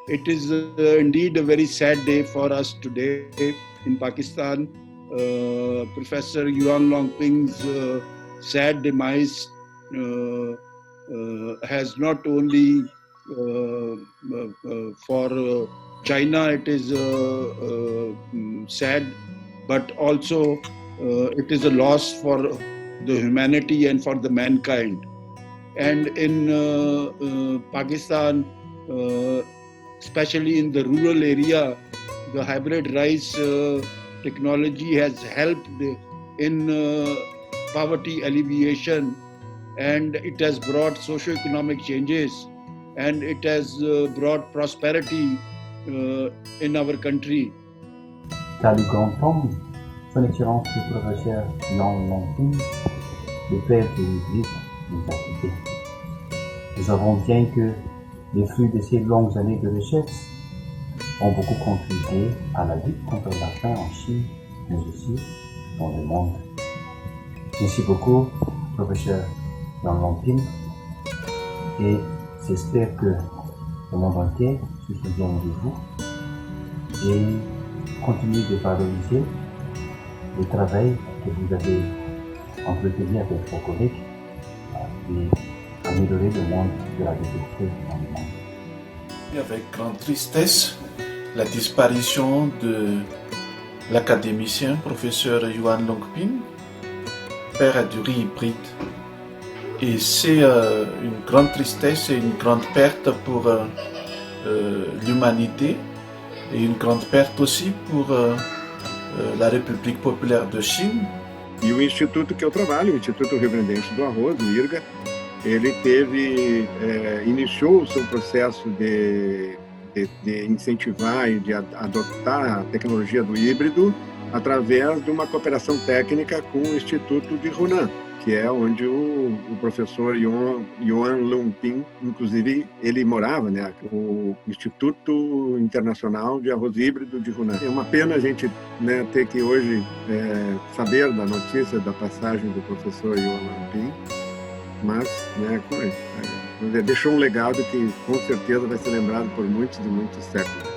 It is indeed a very sad day for us today in Pakistan. Professor Yuan Longping's sad demise has not only for China, it is sad, but also it is a loss for the humanity and for the mankind. And in Pakistan, especially in the rural area, the hybrid rice technology has helped in poverty alleviation, and it has brought socio-economic changes, and it has brought prosperity in our country. Salut Grand Homme, Son Excellence le professeur Yuan Longping, le père de l'Église, nous a quittés. Nous savons bien que les fruits de ces longues années de recherche ont beaucoup contribué à la lutte contre la faim en Chine, mais aussi dans le monde. Merci beaucoup, professeur Yuan Longping, et j'espère que le monde entier se souvient de vous et continue de valoriser le travail que vous avez entretenu avec vos collègues et améliorer le monde de l'agriculture dans le monde. Avec grande tristesse, la disparition de l'académicien professeur Yuan Longping, père du riz hybride. Et c'est une grande tristesse et une grande perte pour l'humanité et une grande perte aussi pour la République populaire de Chine. E o instituto que eu trabalho, o Instituto Rio Grandense do Arroz, o IRGA, ele iniciou o seu processo de incentivar e de adotar a tecnologia do híbrido através de uma cooperação técnica com o Instituto de Hunan, que é onde o professor Yuan Longping, inclusive, ele morava, né? O Instituto Internacional de Arroz Híbrido de Hunan. É uma pena a gente, né, ter que hoje saber da notícia da passagem do professor Yuan Longping, mas, né, deixou um legado que com certeza vai ser lembrado por muitos e muitos séculos.